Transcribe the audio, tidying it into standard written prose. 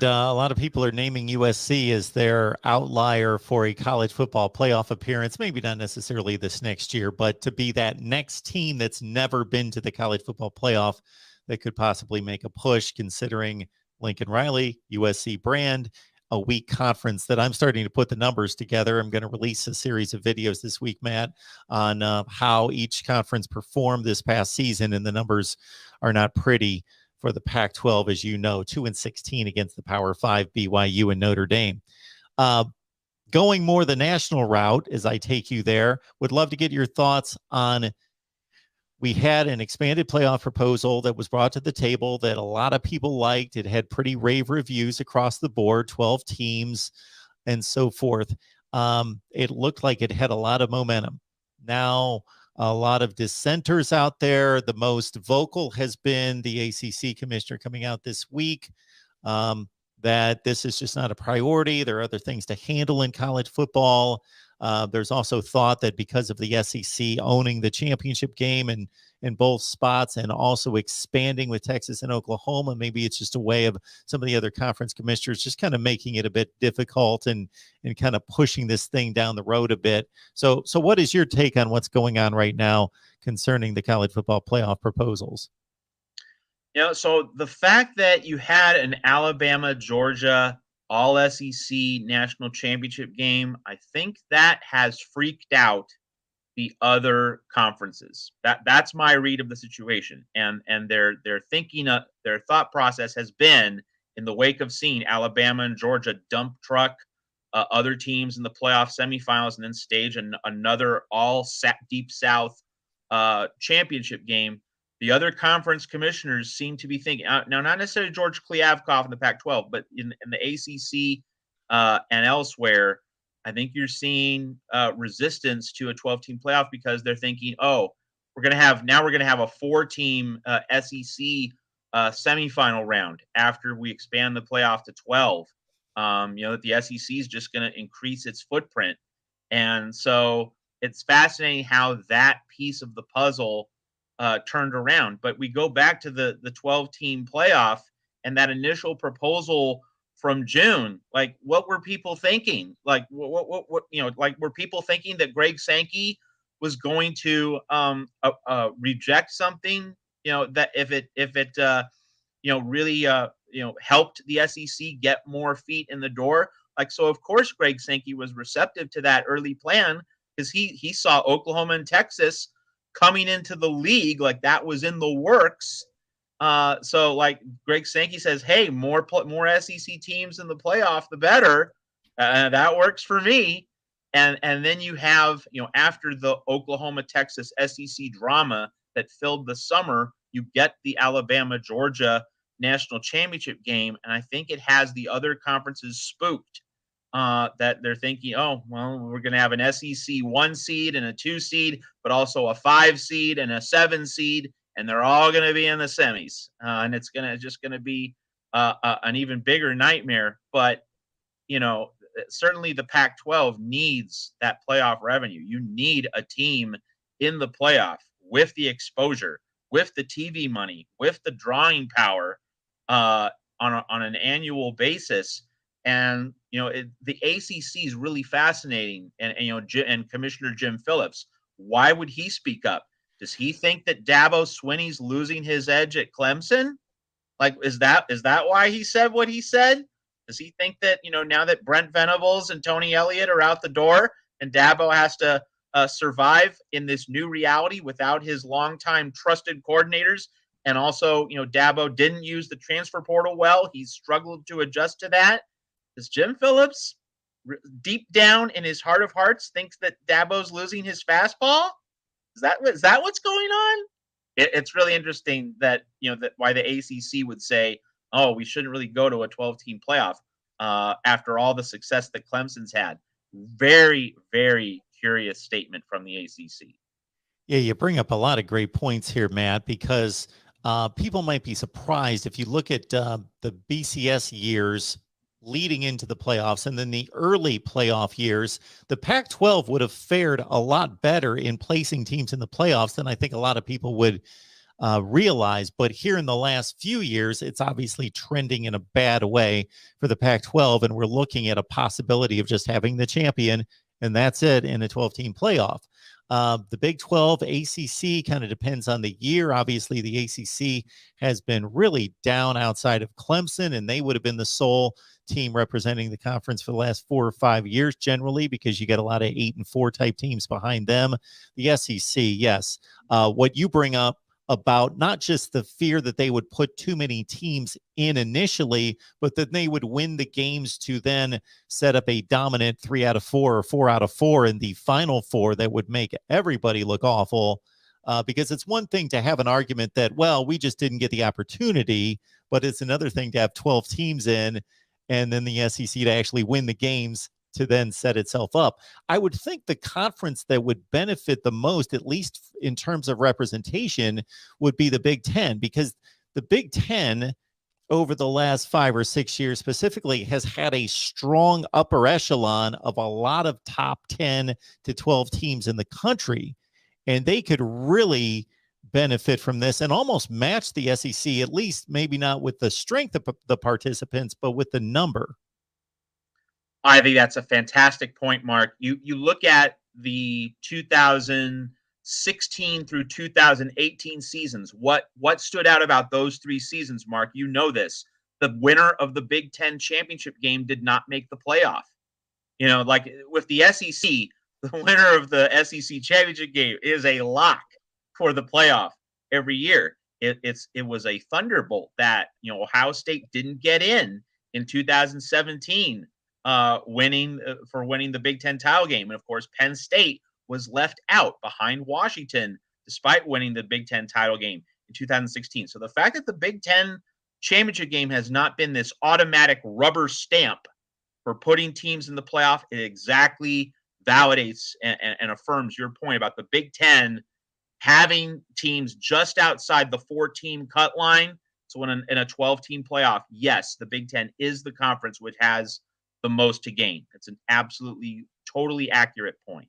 And a lot of people are naming USC as their outlier for a college football playoff appearance. Maybe not necessarily this next year, but to be that next team that's never been to the college football playoff that could possibly make a push, considering Lincoln Riley, USC brand, a weak conference that I'm starting to put the numbers together. I'm going to release a series of videos this week, Matt, on how each conference performed this past season, and the numbers are not pretty for the Pac-12, as you know, 2-16 against the Power 5, BYU and Notre Dame. Going more the national route, as I take you there, would love to get your thoughts on, we had an expanded playoff proposal that was brought to the table that a lot of people liked. It had pretty rave reviews across the board, 12 teams and so forth. It looked like it had a lot of momentum. Now, a lot of dissenters out there. The most vocal has been the ACC commissioner coming out this week, that this is just not a priority. There are other things to handle in college football. There's also thought that because of the SEC owning the championship game in both spots and also expanding with Texas and Oklahoma, maybe it's just a way of some of the other conference commissioners just kind of making it a bit difficult and kind of pushing this thing down the road a bit. So what is your take on what's going on right now concerning the college football playoff proposals? So the fact that you had an Alabama, Georgia, all SEC national championship game, I think that has freaked out the other conferences. That's my read of the situation. And their thinking, their thought process has been, in the wake of seeing Alabama and Georgia dump truck other teams in the playoff semifinals and then stage another deep South championship game. The other conference commissioners seem to be thinking, now not necessarily George Kliavkoff in the Pac-12, but in the ACC and elsewhere, I think you're seeing resistance to a 12-team playoff because they're thinking, we're going to have a 4-team SEC semifinal round after we expand the playoff to 12. That the SEC is just going to increase its footprint. And so it's fascinating how that piece of the puzzle turned around. But we go back to the 12-team playoff and that initial proposal from June. Like, what were people thinking? Like, what were people thinking that Greg Sankey was going to reject something? That if it really helped the SEC get more feet in the door. Like, so of course Greg Sankey was receptive to that early plan because he saw Oklahoma and Texas coming into the league, like that was in the works. So like Greg Sankey says, hey, more SEC teams in the playoff, the better. That works for me. And then you have, after the Oklahoma, Texas SEC drama that filled the summer, you get the Alabama, Georgia national championship game. And I think it has the other conferences spooked. That they're thinking, we're going to have an SEC 1 seed and a 2 seed, but also a 5 seed and a 7 seed, and they're all going to be in the semis. And it's just going to be an even bigger nightmare. But, certainly the Pac-12 needs that playoff revenue. You need a team in the playoff with the exposure, with the TV money, with the drawing power on an annual basis. And, the ACC is really fascinating. And Commissioner Jim Phillips, why would he speak up? Does he think that Dabo Swinney's losing his edge at Clemson? Like, is that why he said what he said? Does he think that, now that Brent Venables and Tony Elliott are out the door and Dabo has to survive in this new reality without his longtime trusted coordinators? And also, Dabo didn't use the transfer portal well. He struggled to adjust to that. Does Jim Phillips, deep down in his heart of hearts, thinks that Dabo's losing his fastball? Is that what's going on? It's really interesting that that why the ACC would say, we shouldn't really go to a 12-team playoff after all the success that Clemson's had. Very, very curious statement from the ACC. Yeah, you bring up a lot of great points here, Matt, because people might be surprised if you look at the BCS years leading into the playoffs and then the early playoff years, the Pac-12 would have fared a lot better in placing teams in the playoffs than I think a lot of people would realize. But here in the last few years, it's obviously trending in a bad way for the Pac-12, and we're looking at a possibility of just having the champion, and that's it, in a 12-team playoff. The Big 12, ACC kind of depends on the year. Obviously, the ACC has been really down outside of Clemson, and they would have been the sole team representing the conference for the last 4 or 5 years generally, because you get a lot of 8-4 type teams behind them. The SEC, yes. What you bring up about not just the fear that they would put too many teams in initially, but that they would win the games to then set up a dominant 3 out of 4 or 4 out of 4 in the final 4 that would make everybody look awful. Because it's one thing to have an argument that, well, we just didn't get the opportunity, but it's another thing to have 12 teams in and then the SEC to actually win the games to then set itself up. I would think the conference that would benefit the most, at least in terms of representation, would be the Big Ten, because the Big Ten over the last 5 or 6 years specifically has had a strong upper echelon of a lot of top 10 to 12 teams in the country. And they could really benefit from this and almost match the SEC, at least maybe not with the strength of the participants, but with the number. I think that's a fantastic point, Mark. You look at the 2016 through 2018 seasons. What stood out about those 3 seasons, Mark? You know this. The winner of the Big Ten championship game did not make the playoff. You know, like with the SEC, the winner of the SEC championship game is a lock for the playoff every year. It was a thunderbolt that, you know, Ohio State didn't get in 2017, winning the Big Ten title game, and of course Penn State was left out behind Washington despite winning the Big Ten title game in 2016. So the fact that the Big Ten championship game has not been this automatic rubber stamp for putting teams in the playoff, it exactly validates and affirms your point about the Big Ten having teams just outside the 4-team cut line. So in a 12-team playoff, yes, the Big Ten is the conference which has the most to gain. It's an absolutely, totally accurate point.